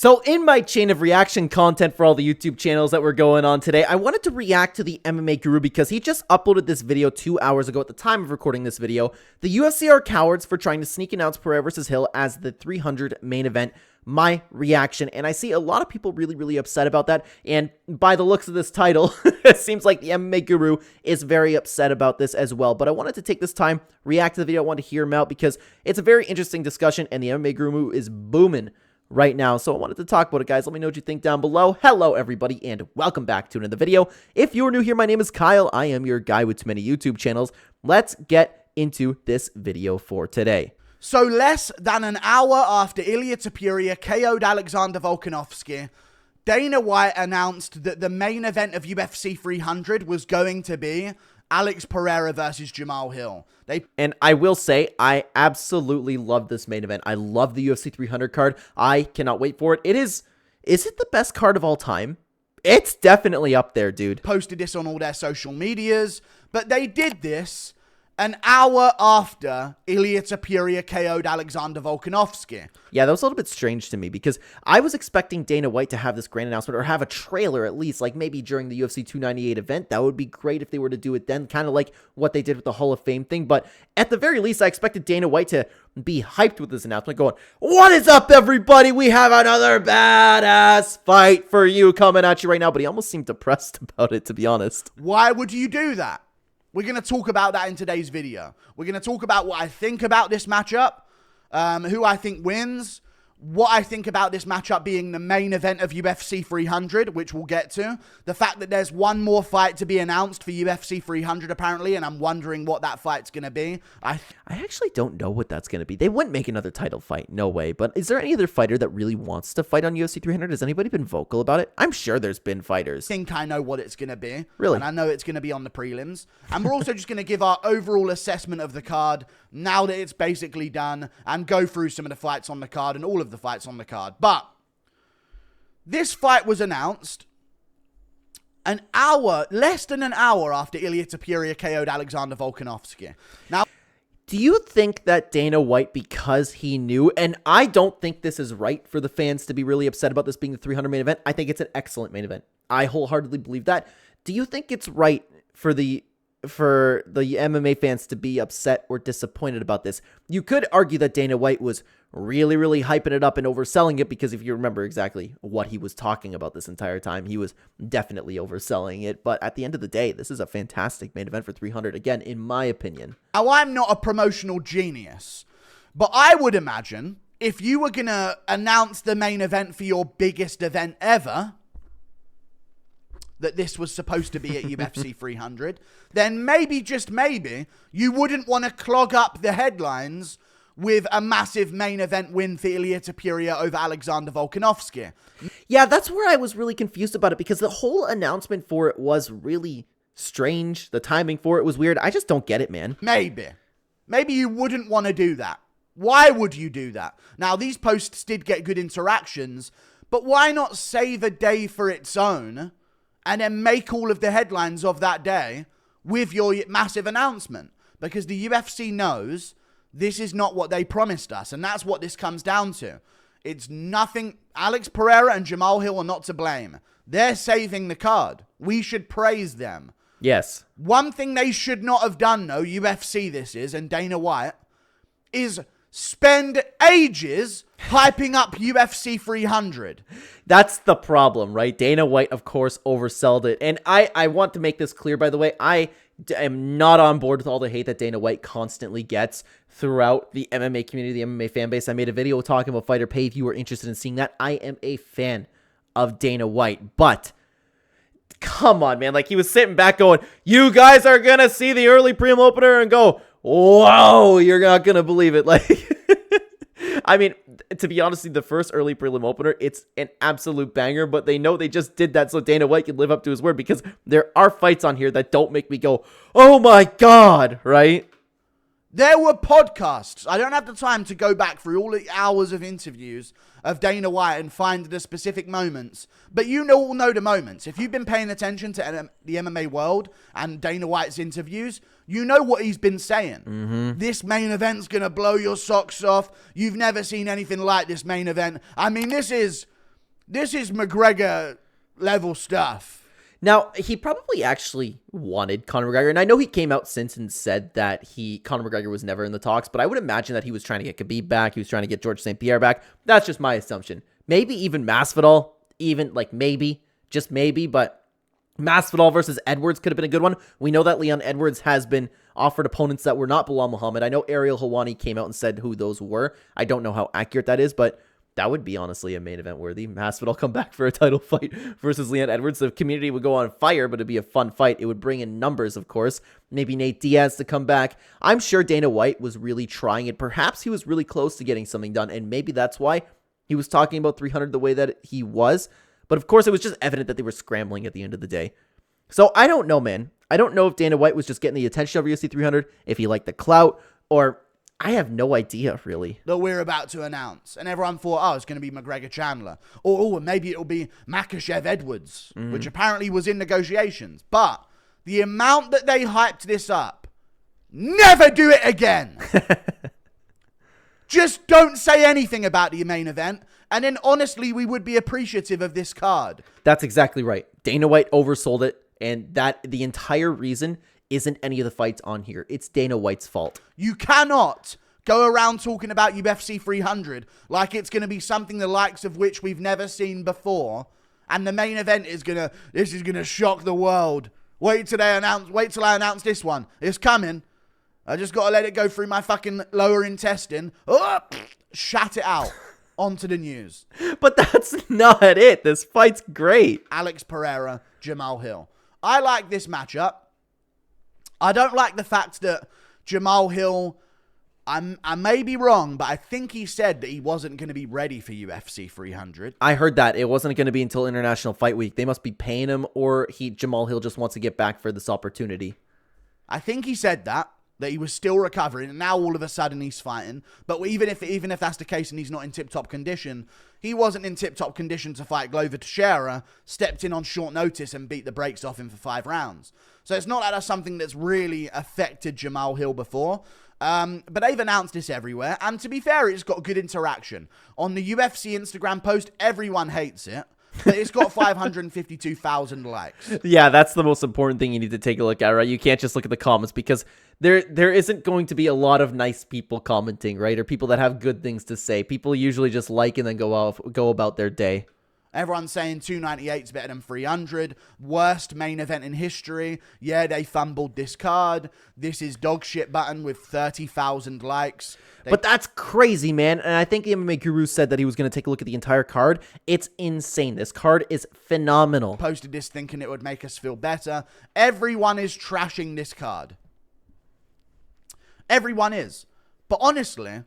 So in my chain of reaction content for all the YouTube channels that we're going on today, I wanted to react to the MMA Guru because he just uploaded this video 2 hours ago at the time of recording this video. The UFC are cowards for trying to sneak announce Pereira versus Hill as the 300 main event. My reaction, and I see a lot of people really upset about that, and by the looks of this title, it seems like the MMA Guru is very upset about this as well. But I wanted to take this time, react to the video, I wanted to hear him out because it's a very interesting discussion, and the MMA Guru is booming right now, so I wanted to talk about it, guys. Let me know what you think down below. Hello, everybody, and welcome back to another video. If you're new here, my name is Kyle. I am your guy with too many YouTube channels. Let's get into this video for today. So less than an hour after Ilia Topuria KO'd Alexander Volkanovski, Dana White announced that the main event of UFC 300 was going to be Alex Pereira versus Jamahal Hill. And I will say, I absolutely love this main event. I love the UFC 300 card. I cannot wait for it. Is it the best card of all time? It's definitely up there, dude. Posted this on all their social medias, but they did this an hour after Ilia Topuria KO'd Alexander Volkanovski. Yeah, that was a little bit strange to me because I was expecting Dana White to have this grand announcement or have a trailer at least, like maybe during the UFC 298 event. That would be great if they were to do it then, kind of like what they did with the Hall of Fame thing. But at the very least, I expected Dana White to be hyped with this announcement, going, "What is up, everybody? We have another badass fight for you coming at you right now." But he almost seemed depressed about it, to be honest. Why would you do that? We're going to talk about that in today's video. We're going to talk about what I think about this matchup, who I think wins, what I think about this matchup being the main event of UFC 300, which we'll get to. The fact that there's one more fight to be announced for UFC 300 apparently, and I'm wondering what that fight's going to be. I actually don't know what that's going to be. They wouldn't make another title fight. No way. But is there any other fighter that really wants to fight on UFC 300? Has anybody been vocal about it? I'm sure there's been fighters. I think I know what it's going to be. Really? And I know it's going to be on the prelims. And we're also just going to give our overall assessment of the card now that it's basically done and go through some of the fights on the card and all of the fights on the card. But this fight was announced an hour, less than an hour after Ilia Topuria KO'd Alexander Volkanovski. Now, do you think that Dana White, because he knew, and I don't think this is right for the fans to be really upset about this being the 300 main event. I think it's an excellent main event. I wholeheartedly believe that. Do you think it's right for the MMA fans to be upset or disappointed about this? You could argue that Dana White was really hyping it up and overselling it, because if you remember exactly what he was talking about this entire time, he was definitely overselling it. But at the end of the day, this is a fantastic main event for 300, again, in my opinion. Now, I'm not a promotional genius, but I would imagine if you were going to announce the main event for your biggest event ever, that this was supposed to be at UFC 300, then maybe, just maybe, you wouldn't want to clog up the headlines with a massive main event win for Ilia Topuria over Alexander Volkanovski. Yeah, that's where I was really confused about it, because the whole announcement for it was really strange. The timing for it was weird. I just don't get it, man. Maybe you wouldn't want to do that. Why would you do that? Now, these posts did get good interactions, but why not save a day for its own and then make all of the headlines of that day with your massive announcement? Because the UFC knows this is not what they promised us, and that's what this comes down to. It's nothing. Alex Pereira and Jamahal Hill are not to blame. They're saving the card. We should praise them. Yes. One thing they should not have done, though, UFC this is, and Dana White, is spend ages hyping up UFC 300. That's the problem, right? Dana White, of course, oversold it. And I want to make this clear, by the way. I am not on board with all the hate that Dana White constantly gets throughout the MMA community, the MMA fan base. I made a video talking about Fighter Pay if you were interested in seeing that. I am a fan of Dana White, but come on, man. Like, he was sitting back going, "You guys are going to see the early prelim opener and go, whoa, you're not going to believe it." Like, I mean, to be honest, the first early prelim opener, it's an absolute banger, but they know they just did that so Dana White can live up to his word, because there are fights on here that don't make me go, "Oh my God," right? There were podcasts. I don't have the time to go back through all the hours of interviews of Dana White and find the specific moments, but you all know the moments. If you've been paying attention to the MMA world and Dana White's interviews, you know what he's been saying. This main event's going to blow your socks off. You've never seen anything like this main event. I mean, this is This is McGregor level stuff. Now, he probably actually wanted Conor McGregor, and I know he came out since and said that Conor McGregor was never in the talks, but I would imagine that he was trying to get Khabib back, he was trying to get George St. Pierre back. That's just my assumption. Maybe even Masvidal, just maybe, but Masvidal versus Edwards could have been a good one. We know that Leon Edwards has been offered opponents that were not Bilal Muhammad. I know Ariel Helwani came out and said who those were. I don't know how accurate that is, but that would be honestly a main event worthy. Masvidal come back for a title fight versus Leon Edwards. The community would go on fire, but it'd be a fun fight. It would bring in numbers, of course. Maybe Nate Diaz to come back. I'm sure Dana White was really trying it. Perhaps he was really close to getting something done, and maybe that's why he was talking about 300 the way that he was. But of course, it was just evident that they were scrambling at the end of the day. So I don't know, man. I don't know if Dana White was just getting the attention of UFC 300, if he liked the clout, or I have no idea, really. That we're about to announce. And everyone thought, oh, it's going to be McGregor Chandler. Or maybe it'll be Makhachev Edwards, which apparently was in negotiations. But the amount that they hyped this up, never do it again. Just don't say anything about the main event. And then, honestly, we would be appreciative of this card. That's exactly right. Dana White oversold it. And that the entire reason isn't any of the fights on here. It's Dana White's fault. You cannot go around talking about UFC 300 like it's going to be something the likes of which we've never seen before. And the main event is this is going to shock the world. Wait till I announce this one. It's coming. I just got to let it go through my fucking lower intestine. Oh, shat it out. Onto the news. But that's not it. This fight's great. Alex Pereira, Jamal Hill. I like this matchup. I don't like the fact that Jamal Hill, I may be wrong, but I think he said that he wasn't going to be ready for UFC 300. I heard that. It wasn't going to be until International Fight Week. They must be paying him, or Jamal Hill just wants to get back for this opportunity. I think he said that he was still recovering, and now all of a sudden he's fighting. But even if that's the case and he's not in tip-top condition, he wasn't in tip-top condition to fight Glover Teixeira, stepped in on short notice and beat the brakes off him for 5 rounds. So it's not like that's something that's really affected Jamal Hill before. But they've announced this everywhere. And to be fair, it's got good interaction. On the UFC Instagram post, everyone hates it. But it's got 552,000 likes. Yeah, that's the most important thing you need to take a look at, right? You can't just look at the comments because there isn't going to be a lot of nice people commenting, right? Or people that have good things to say. People usually just like and then go about their day. Everyone's saying 298 is better than 300. Worst main event in history. Yeah, they fumbled this card. This is dog shit button with 30,000 likes. But that's crazy, man. And I think the MMA Guru said that he was going to take a look at the entire card. It's insane. This card is phenomenal. Posted this thinking it would make us feel better. Everyone is trashing this card. Everyone is. But honestly,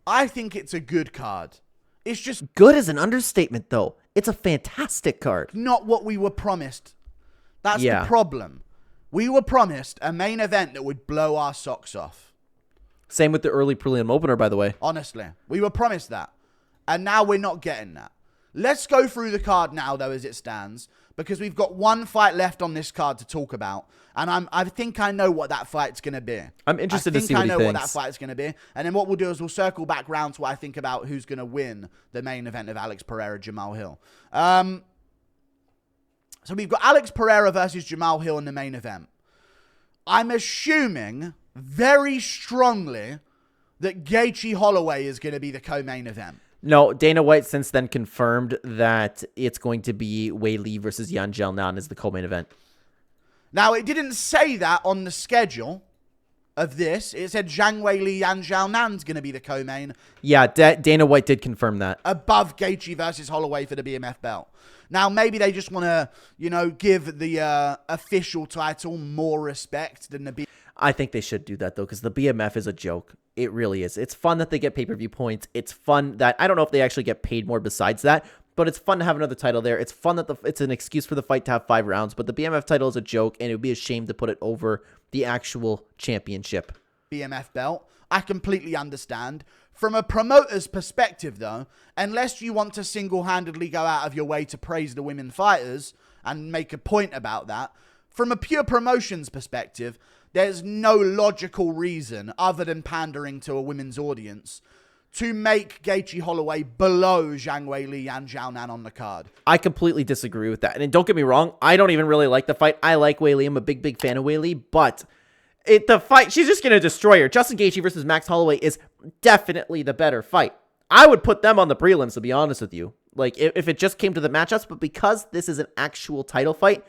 I think it's a good card. It's just good is an understatement, though. It's a fantastic card. Not what we were promised. That's the problem. We were promised a main event that would blow our socks off. Same with the early prelim opener, by the way. Honestly, we were promised that. And now we're not getting that. Let's go through the card now, though, as it stands. Because we've got one fight left on this card to talk about. And I think I know what that fight's going to be. I'm interested to see what he thinks. I think I know what that fight's going to be. And then what we'll do is we'll circle back round to what I think about who's going to win the main event of Alex Pereira, Jamal Hill. So we've got Alex Pereira versus Jamal Hill in the main event. I'm assuming very strongly that Gaethje Holloway is going to be the co-main event. No, Dana White since then confirmed that it's going to be Wei Li versus Yan Xiaonan as the co-main event. Now, it didn't say that on the schedule of this. It said Zhang Wei Li, Yan Xiaonan's going to be the co-main. Yeah, Dana White did confirm that. Above Gaethje versus Holloway for the BMF belt. Now, maybe they just want to, give the official title more respect than the BMF. I think they should do that, though, because the BMF is a joke. It really is. It's fun that they get pay-per-view points. It's fun that, I don't know if they actually get paid more besides that, but it's fun to have another title there. It's fun that it's an excuse for the fight to have 5 rounds, but the BMF title is a joke, and it would be a shame to put it over the actual championship. BMF belt. I completely understand. From a promoter's perspective, though, unless you want to single-handedly go out of your way to praise the women fighters and make a point about that, from a pure promotions perspective, there's no logical reason other than pandering to a women's audience to make Gaethje Holloway below Zhang Weili and Zhao Nan on the card. I completely disagree with that. And don't get me wrong, I don't even really like the fight. I like Weili. I'm a big fan of Weili, but the fight, she's just going to destroy her. Justin Gaethje versus Max Holloway is definitely the better fight. I would put them on the prelims, to be honest with you. Like, if it just came to the matchups, but because this is an actual title fight,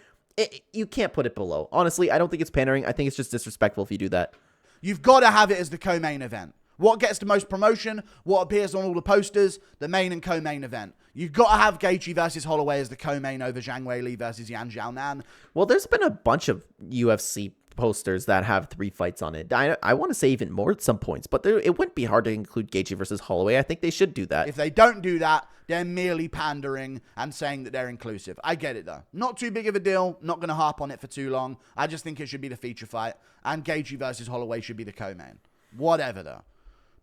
you can't put it below. Honestly, I don't think it's pandering. I think it's just disrespectful if you do that. You've got to have it as the co-main event. What gets the most promotion, what appears on all the posters, the main and co-main event. You've got to have Gaethje versus Holloway as the co-main over Zhang Weili versus Yan Xiaonan. Well, there's been a bunch of UFC posters that have 3 fights on it. I want to say even more at some points, but it wouldn't be hard to include Gaethje versus Holloway. I think they should do that. If they don't do that, they're merely pandering and saying that they're inclusive. I get it, though. Not too big of a deal. Not going to harp on it for too long. I just think it should be the feature fight, and Gaethje versus Holloway should be the co-main. Whatever, though.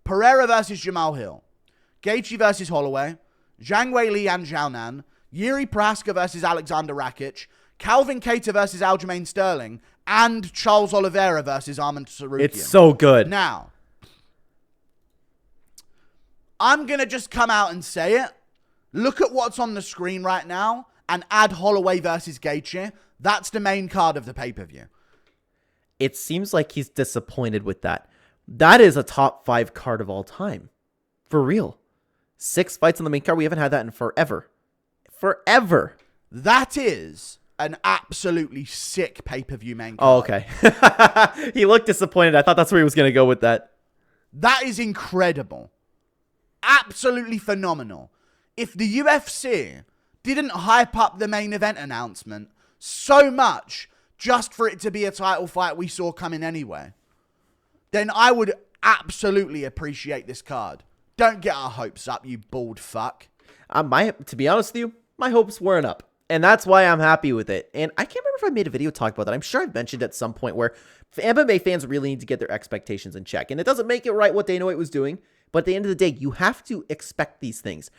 Pereira versus Jamal Hill. Gaethje versus Holloway. Zhang Weili and Zhao Nan. Yuri Prohaska versus Alexander Rakic. Calvin Kattar versus Aljamain Sterling. And Charles Oliveira versus Arman Tsarukyan. It's so good. Now, I'm going to just come out and say it. Look at what's on the screen right now and add Holloway versus Gaethje. That's the main card of the pay-per-view. It seems like he's disappointed with that. That is a top 5 card of all time. For real. 6 fights on the main card. We haven't had that in forever. Forever. That is an absolutely sick pay-per-view main Oh, card. okay. He looked disappointed. I thought that's where he was going to go with that. That is incredible. Absolutely phenomenal. If the UFC didn't hype up the main event announcement so much just for it to be a title fight we saw coming anyway, then I would absolutely appreciate this card. Don't get our hopes up, you bald fuck. To be honest with you, my hopes weren't up. And that's why I'm happy with it. And I can't remember if I made a video talk about that. I'm sure I've mentioned at some point where MMA fans really need to get their expectations in check. And it doesn't make it right what Dana White was doing. But at the end of the day, you have to expect these things.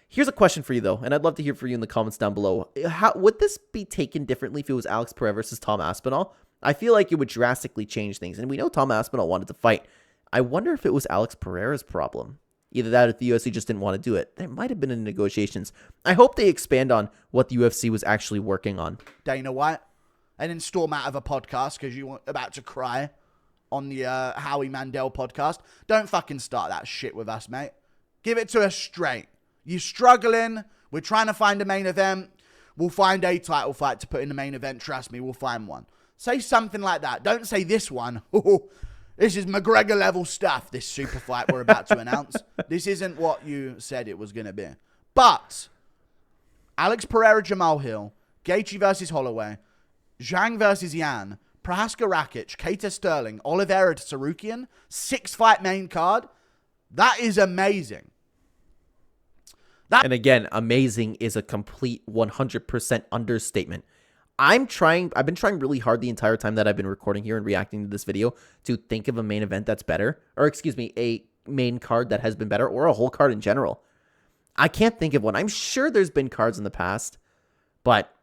Here's a question for you, though, and I'd love to hear from you in the comments down below. How would this be taken differently if it was Alex Pereira versus Tom Aspinall? I feel like it would drastically change things. And we know Tom Aspinall wanted to fight. I wonder if it was Alex Pereira's problem. Either that or if the UFC just didn't want to do it. There might have been in negotiations. I hope they expand on what the UFC was actually working on. Dana White, and then storm out of a podcast because you were about to cry on the Howie Mandel podcast. Don't fucking start that shit with us, mate. Give it to us straight. You're struggling. We're trying to find a main event. We'll find a title fight to put in the main event. Trust me, we'll find one. Say something like that. Don't say this one. This is McGregor level stuff, this super fight we're about to announce. This isn't what you said it was going to be. But Alex Pereira, Jamal Hill, Gaethje versus Holloway, Zhang versus Yan, Prohaska Rakic, Kattar Sterling, Oliveira to Tsarukyan, 6-fight main card. That is amazing. And again, amazing is a complete 100% understatement. I've been trying really hard the entire time that I've been recording here and reacting to this video to think of a main event that's better, or excuse me, a main card that has been better, or a whole card in general. I can't think of one. I'm sure there's been cards in the past, but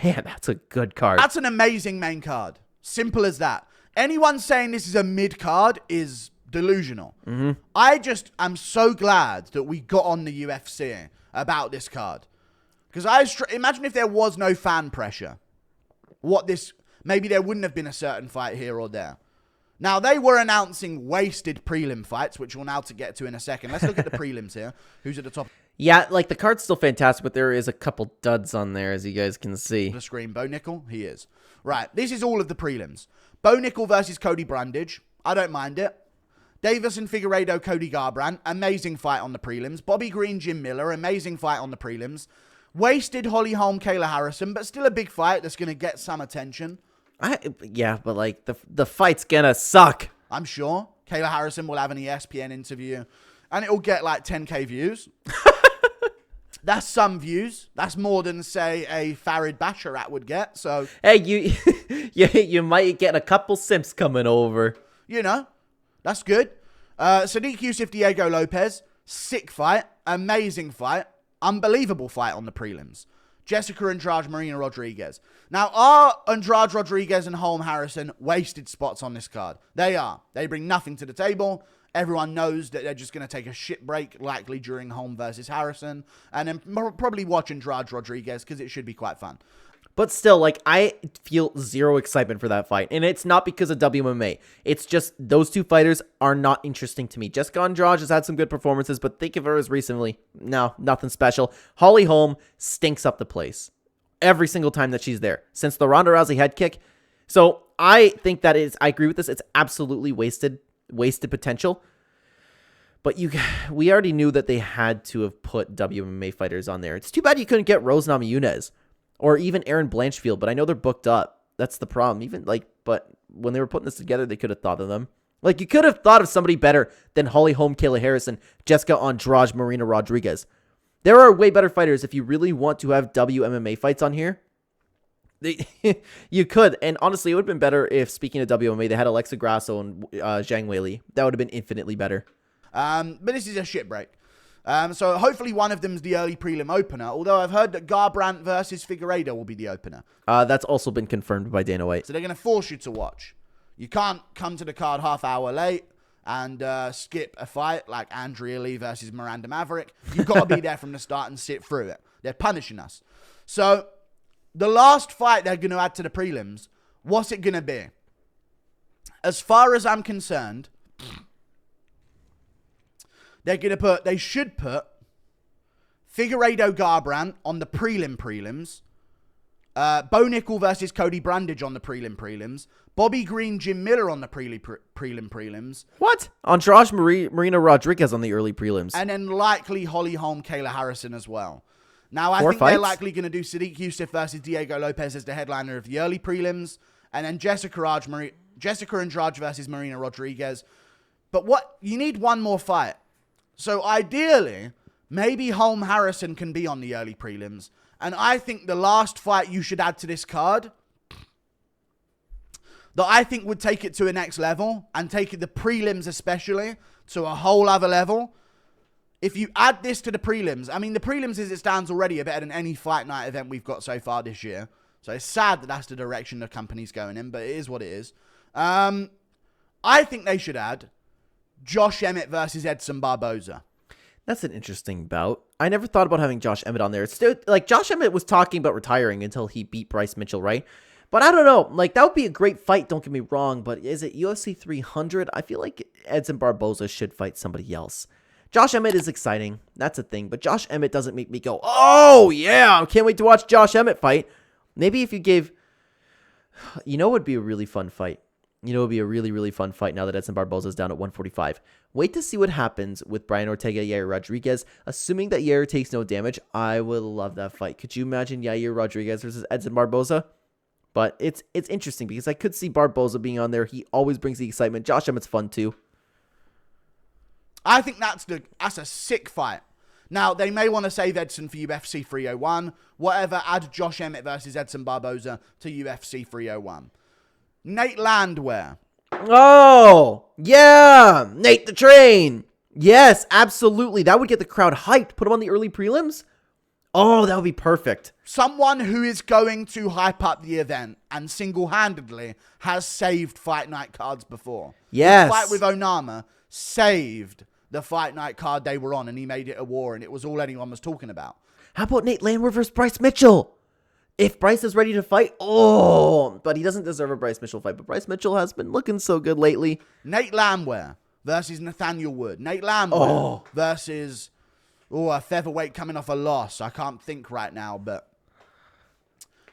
man, that's a good card. That's an amazing main card. Simple as that. Anyone saying this is a mid card is delusional. I'm so glad that we got on the UFC about this card. Because imagine if there was no fan pressure. Maybe there wouldn't have been a certain fight here or there. Now, they were announcing wasted prelim fights, which we'll now get to in a second. Let's look at the prelims here. Who's at the top? Yeah, like the card's still fantastic, but there is a couple duds on there, as you guys can see. The screen, Bo Nickel, he is. Right, this is all of the prelims. Bo Nickel versus Cody Brundage. I don't mind it. Davison Figueiredo, Cody Garbrandt. Amazing fight on the prelims. Bobby Green, Jim Miller. Amazing fight on the prelims. Wasted Holly Holm, Kayla Harrison, but still a big fight that's going to get some attention. Yeah, but like the fight's gonna suck. I'm sure. Kayla Harrison will have an ESPN interview, and it'll get like 10K views. That's some views. That's more than, say, a Farid Basharat would get. So hey, you might get a couple simps coming over. You know, that's good. Sadiq Yusuf, Diego Lopez, sick fight, amazing fight. Unbelievable fight on the prelims. Jessica Andrade, Marina Rodriguez. Now, are Andrade Rodriguez and Holm Harrison wasted spots on this card? They are. They bring nothing to the table. Everyone knows that they're just going to take a shit break, likely during Holm versus Harrison, and then probably watch Andrade Rodriguez because it should be quite fun. But still, like, I feel zero excitement for that fight. And it's not because of WMMA. It's just those two fighters are not interesting to me. Jessica Andrade has had some good performances, but think of her as recently. No, nothing special. Holly Holm stinks up the place every single time that she's there since the Ronda Rousey head kick. So I think that I agree with this. It's absolutely wasted potential. But we already knew that they had to have put WMMA fighters on there. It's too bad you couldn't get Rose Namajunas or even Aaron Blanchfield, but I know they're booked up. That's the problem. But when they were putting this together, they could have thought of them. Like, you could have thought of somebody better than Holly Holm, Kayla Harrison, Jessica Andrade, Marina Rodriguez. There are way better fighters if you really want to have WMMA fights on here. You could, and honestly, it would have been better if, speaking of WMA, they had Alexa Grasso and Zhang Weili. That would have been infinitely better. But this is a shit break. So hopefully one of them's the early prelim opener, although I've heard that Garbrandt versus Figueiredo will be the opener. That's also been confirmed by Dana White. So they're going to force you to watch. You can't come to the card half hour late and skip a fight like Andrea Lee versus Miranda Maverick. You've got to be there from the start and sit through it. They're punishing us. So the last fight they're going to add to the prelims, what's it going to be? As far as I'm concerned, they should put Figueiredo Garbrandt on the prelims. Bo Nickel versus Cody Brandage on the prelims. Bobby Green, Jim Miller on the prelims. What? Andrade Marina Rodriguez on the early prelims. And then likely Holly Holm, Kayla Harrison as well. Now, I think fights? they're likely going to do Sadiq Youssef versus Diego Lopez as the headliner of the early prelims. And then Jessica Andrade versus Marina Rodriguez. But you need one more fight. So ideally, maybe Holm Harrison can be on the early prelims. And I think the last fight you should add to this card, that I think would take it to a next level, and take the prelims especially to a whole other level. If you add this to the prelims, I mean, the prelims as it stands already are better than any fight night event we've got so far this year. So it's sad that that's the direction the company's going in, but it is what it is. I think they should add Josh Emmett versus Edson Barboza. That's an interesting bout. I never thought about having Josh Emmett on there. It's still, like, Josh Emmett was talking about retiring until he beat Bryce Mitchell, right? But I don't know. Like, that would be a great fight, don't get me wrong. But is it UFC 300? I feel like Edson Barboza should fight somebody else. Josh Emmett is exciting. That's a thing. But Josh Emmett doesn't make me go, oh, yeah, I can't wait to watch Josh Emmett fight. Maybe if you gave... You know what would be a really fun fight? You know, it would be a really, really fun fight now that Edson Barboza is down at 145. Wait to see what happens with Brian Ortega, Yair Rodriguez. Assuming that Yair takes no damage, I would love that fight. Could you imagine Yair Rodriguez versus Edson Barboza? But it's interesting because I could see Barboza being on there. He always brings the excitement. Josh Emmett's fun too. I think that's a sick fight. Now, they may want to save Edson for UFC 301. Whatever, add Josh Emmett versus Edson Barboza to UFC 301. Nate Landwehr. Oh, yeah. Nate the Train. Yes, absolutely. That would get the crowd hyped. Put him on the early prelims. Oh, that would be perfect. Someone who is going to hype up the event and single-handedly has saved fight night cards before. Yes. The fight with Onama saved the fight night card they were on, and he made it a war, and it was all anyone was talking about. How about Nate Landwehr versus Bryce Mitchell? If Bryce is ready to fight, but he doesn't deserve a Bryce Mitchell fight. But Bryce Mitchell has been looking so good lately. Nate Landwehr versus Nathaniel Wood. Nate Landwehr versus a featherweight coming off a loss. I can't think right now, but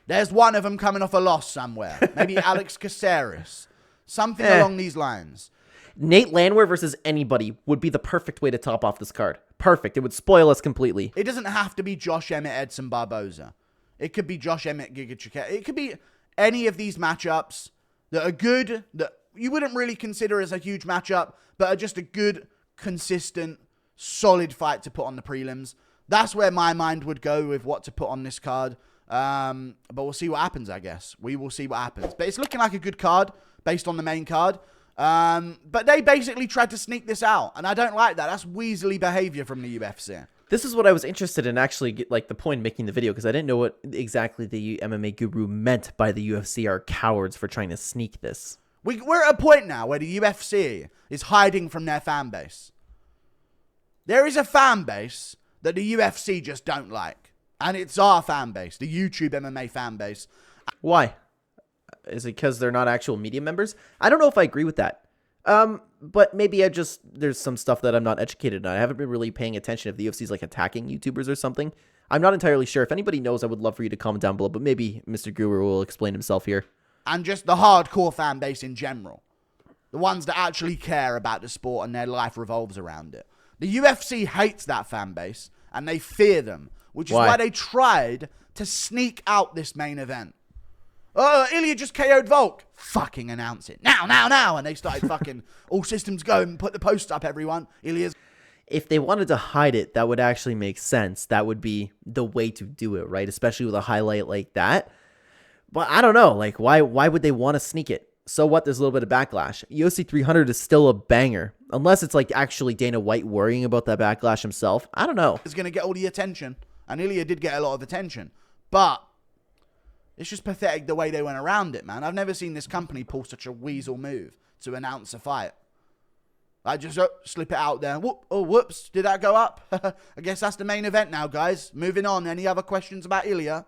there's one of them coming off a loss somewhere. Maybe Alex Caceres. Something along these lines. Nate Landwehr versus anybody would be the perfect way to top off this card. Perfect. It would spoil us completely. It doesn't have to be Josh Emmett, Edson Barboza. It could be Josh Emmett, Giga Chikadze. It could be any of these matchups that are good, that you wouldn't really consider as a huge matchup, but are just a good, consistent, solid fight to put on the prelims. That's where my mind would go with what to put on this card. But we'll see what happens, I guess. We will see what happens. But it's looking like a good card based on the main card. But they basically tried to sneak this out, and I don't like that. That's weaselly behavior from the UFC. This is what I was interested in actually, the point in making the video, because I didn't know what exactly the MMA Guru meant by the UFC are cowards for trying to sneak this. We're at a point now where the UFC is hiding from their fan base. There is a fan base that the UFC just don't like. And it's our fan base, the YouTube MMA fan base. Why? Is it because they're not actual media members? I don't know if I agree with that. But maybe there's some stuff that I'm not educated on. I haven't been really paying attention if the UFC is like attacking YouTubers or something. I'm not entirely sure. If anybody knows, I would love for you to comment down below, but maybe Mr. Guru will explain himself here. And just the hardcore fan base in general. The ones that actually care about the sport and their life revolves around it. The UFC hates that fan base and they fear them, which is why they tried to sneak out this main event. Oh, Ilya just KO'd Volk. Fucking announce it. Now. And they started fucking all systems go and put the post up, everyone. Ilya's. If they wanted to hide it, that would actually make sense. That would be the way to do it, right? Especially with a highlight like that. But I don't know. Like, why would they want to sneak it? So what? There's a little bit of backlash. UFC 300 is still a banger. Unless it's like actually Dana White worrying about that backlash himself. I don't know. It's going to get all the attention. And Ilya did get a lot of attention. But it's just pathetic the way they went around it, man. I've never seen this company pull such a weasel move to announce a fight. I just slip it out there. Whoops. Did that go up? I guess that's the main event now, guys. Moving on. Any other questions about Ilya?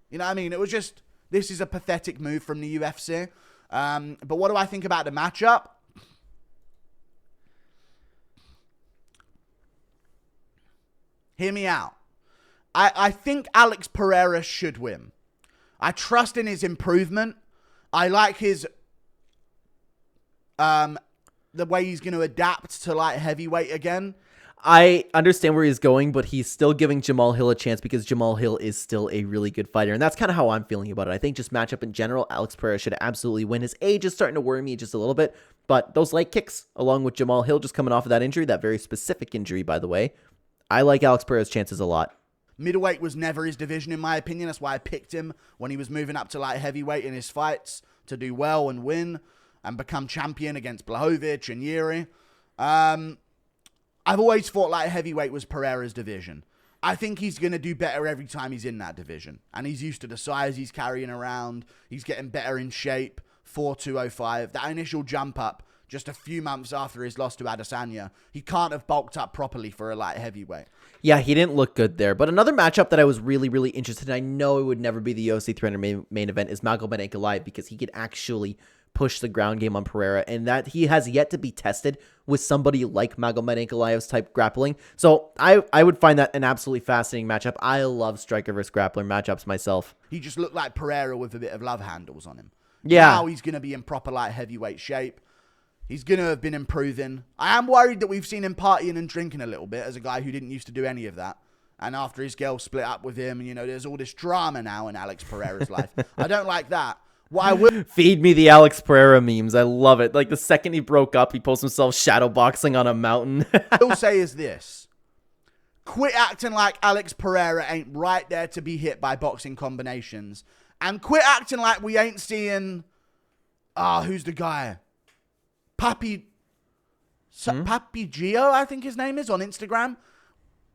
You know what I mean? It was just, this is a pathetic move from the UFC. But what do I think about the matchup? Hear me out. I think Alex Pereira should win. I trust in his improvement. I like his the way he's going to adapt to light heavyweight again. I understand where he's going, but he's still giving Jamal Hill a chance because Jamal Hill is still a really good fighter. And that's kind of how I'm feeling about it. I think just matchup in general, Alex Pereira should absolutely win. His age is starting to worry me just a little bit, but those leg kicks, along with Jamal Hill just coming off of that injury, that very specific injury, by the way, I like Alex Pereira's chances a lot. Middleweight was never his division, in my opinion. That's why I picked him when he was moving up to light heavyweight in his fights to do well and win and become champion against Blachowicz and Yuri. I've always thought light heavyweight was Pereira's division. I think he's going to do better every time he's in that division. And he's used to the size he's carrying around. He's getting better in shape. 4'205". That initial jump up just a few months after his loss to Adesanya, he can't have bulked up properly for a light heavyweight. Yeah, he didn't look good there. But another matchup that I was really, really interested in, I know it would never be the UFC 300 main event, is Magomed Ankalaev, because he could actually push the ground game on Pereira, and that he has yet to be tested with somebody like Magomed Ankalaev's type grappling. So I would find that an absolutely fascinating matchup. I love striker versus grappler matchups myself. He just looked like Pereira with a bit of love handles on him. Yeah. Now he's going to be in proper light heavyweight shape. He's going to have been improving. I am worried that we've seen him partying and drinking a little bit as a guy who didn't used to do any of that. And after his girl split up with him, you know, there's all this drama now in Alex Pereira's life. I don't like that. What I will feed me the Alex Pereira memes. I love it. Like the second he broke up, he posts himself shadow boxing on a mountain. will say is this. Quit acting like Alex Pereira ain't right there to be hit by boxing combinations. And quit acting like we ain't seeing... who's the guy? Papi Gio, I think his name is, on Instagram.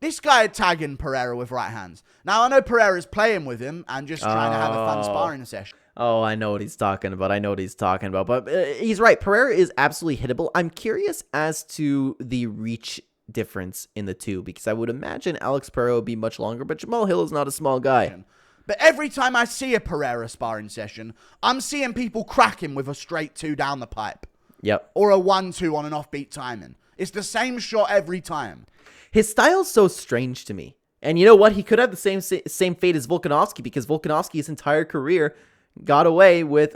This guy tagging Pereira with right hands. Now, I know Pereira's playing with him and just trying to have a fun sparring session. Oh, I know what he's talking about. But he's right. Pereira is absolutely hittable. I'm curious as to the reach difference in the two, because I would imagine Alex Pereira would be much longer, but Jamal Hill is not a small guy. But every time I see a Pereira sparring session, I'm seeing people crack him with a straight 2 down the pipe. Yep. Or a 1-2 on an offbeat timing. It's the same shot every time. His style's so strange to me. And you know what? He could have the same fate as Volkanovski, because Volkanovski his entire career got away with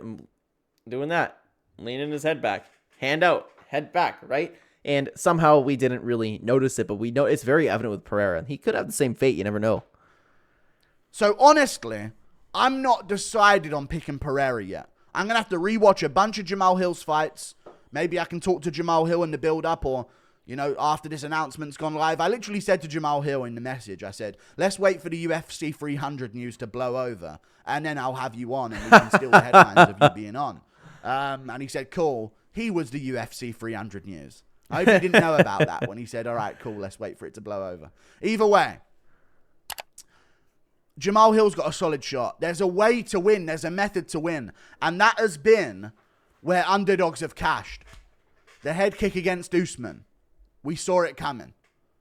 doing that. Leaning his head back. Hand out. Head back, right? And somehow we didn't really notice it, but we know it's very evident with Pereira. He could have the same fate. You never know. So honestly, I'm not decided on picking Pereira yet. I'm going to have to rewatch a bunch of Jamal Hill's fights. Maybe I can talk to Jamal Hill in the build-up, or, you know, after this announcement's gone live. I literally said to Jamal Hill in the message, I said, let's wait for the UFC 300 news to blow over, and then I'll have you on, and we can steal the headlines of you being on. And he said, cool. He was the UFC 300 news. I hope he didn't know about that when he said, all right, cool, let's wait for it to blow over. Either way, Jamal Hill's got a solid shot. There's a way to win. There's a method to win. And that has been where underdogs have cashed. The head kick against Usman. We saw it coming.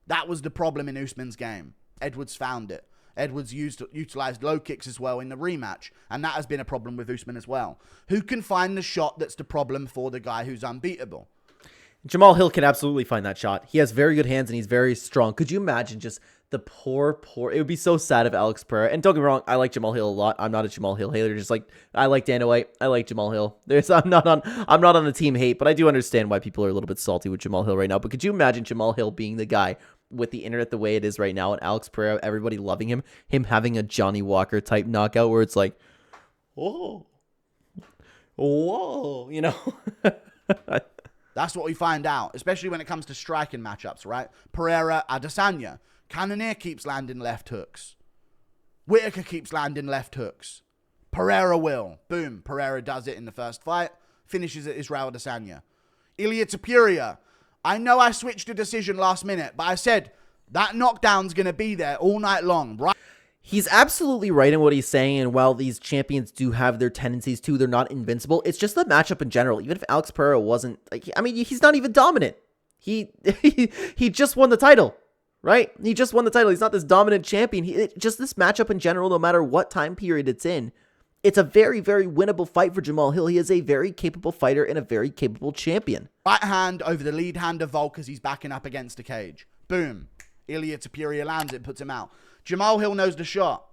That was the problem in Usman's game. Edwards found it. Edwards utilized low kicks as well in the rematch, and that has been a problem with Usman as well. Who can find the shot that's the problem for the guy who's unbeatable? Jamal Hill can absolutely find that shot. He has very good hands and he's very strong. Could you imagine just the poor, it would be so sad if Alex Pereira, and don't get me wrong, I like Jamal Hill a lot. I'm not a Jamal Hill hater, just like I like Dana White. I like Jamal Hill. I'm not on the team hate, but I do understand why people are a little bit salty with Jamal Hill right now. But could you imagine Jamal Hill being the guy with the internet the way it is right now, and Alex Pereira, everybody loving him having a Johnny Walker type knockout where it's like, whoa, you know? That's what we find out, especially when it comes to striking matchups, right? Pereira, Adesanya. Cannonier keeps landing left hooks. Whitaker keeps landing left hooks. Pereira will. Boom. Pereira does it in the first fight. Finishes it Israel Adesanya. Ilia Topuria. I know I switched a decision last minute, but I said that knockdown's going to be there all night long, right? He's absolutely right in what he's saying, and while these champions do have their tendencies too, they're not invincible. It's just the matchup in general. Even if Alex Pereira wasn't, like, I mean, he's not even dominant. He just won the title, right? He just won the title. He's not this dominant champion. Just this matchup in general, no matter what time period it's in, it's a very, very winnable fight for Jamal Hill. He is a very capable fighter and a very capable champion. Right hand over the lead hand of Volk as he's backing up against the cage. Boom. Ilia Topuria lands it, puts him out. Jamal Hill knows the shot.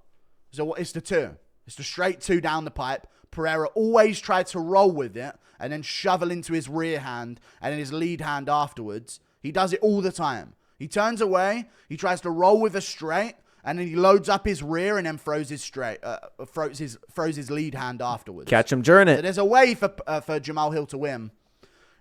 So it's the two. It's the straight two down the pipe. Pereira always tried to roll with it and then shovel into his rear hand and then his lead hand afterwards. He does it all the time. He turns away. He tries to roll with a straight and then he loads up his rear and then throws his straight, throws his lead hand afterwards. Catch him during it. So there's a way for Jamal Hill to win.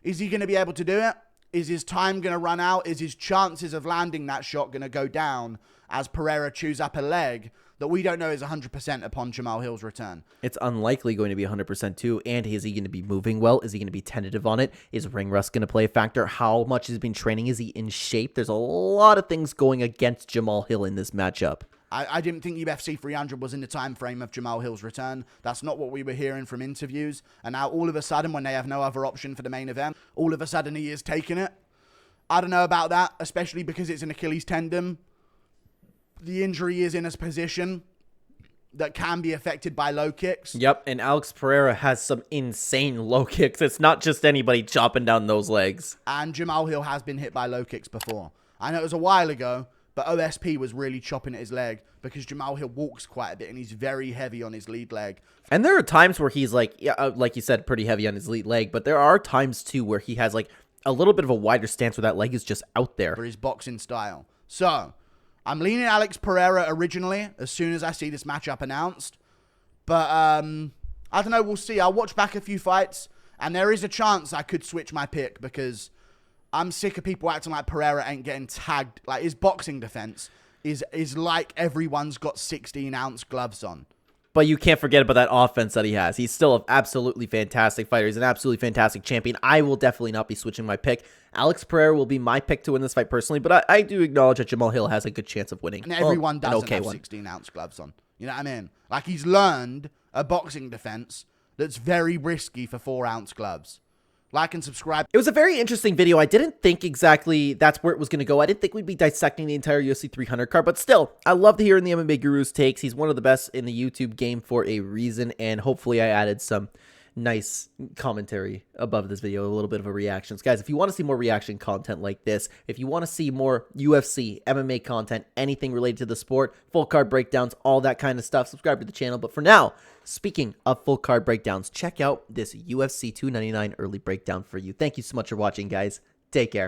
Is he going to be able to do it? Is his time going to run out? Is his chances of landing that shot going to go down as Pereira chews up a leg that we don't know is 100% upon Jamal Hill's return? It's unlikely going to be 100% too. And is he going to be moving well? Is he going to be tentative on it? Is ring rust going to play a factor? How much has he been training? Is he in shape? There's a lot of things going against Jamal Hill in this matchup. I didn't think UFC 300 was in the time frame of Jamal Hill's return. That's not what we were hearing from interviews. And now all of a sudden, when they have no other option for the main event, all of a sudden he is taking it. I don't know about that, especially because it's an Achilles tendon. The injury is in a position that can be affected by low kicks. Yep, and Alex Pereira has some insane low kicks. It's not just anybody chopping down those legs. And Jamal Hill has been hit by low kicks before. I know it was a while ago, but OSP was really chopping at his leg because Jamal Hill walks quite a bit and he's very heavy on his lead leg. And there are times where he's like, like you said, pretty heavy on his lead leg, but there are times too where he has like a little bit of a wider stance where that leg is just out there. For his boxing style. So, I'm leaning Alex Pereira originally as soon as I see this matchup announced. But, I don't know, we'll see. I'll watch back a few fights and there is a chance I could switch my pick because I'm sick of people acting like Pereira ain't getting tagged. Like, his boxing defense is like everyone's got 16-ounce gloves on. But you can't forget about that offense that he has. He's still an absolutely fantastic fighter. He's an absolutely fantastic champion. I will definitely not be switching my pick. Alex Pereira will be my pick to win this fight personally, but I do acknowledge that Jamal Hill has a good chance of winning. And everyone doesn't have 16-ounce gloves on. You know what I mean? Like, he's learned a boxing defense that's very risky for 4-ounce gloves. Like and subscribe. It was a very interesting video. I didn't think exactly that's where it was going to go. I didn't think we'd be dissecting the entire UFC 300 card, but still, I love to hear in the MMA Guru's takes. He's one of the best in the YouTube game for a reason, and hopefully I added some nice commentary above this video, a little bit of a reactions. Guys, if you want to see more reaction content like this, if you want to see more UFC, MMA content, anything related to the sport, full card breakdowns, all that kind of stuff, subscribe to the channel. But for now, speaking of full card breakdowns, check out this UFC 299 early breakdown for you. Thank you so much for watching, guys. Take care.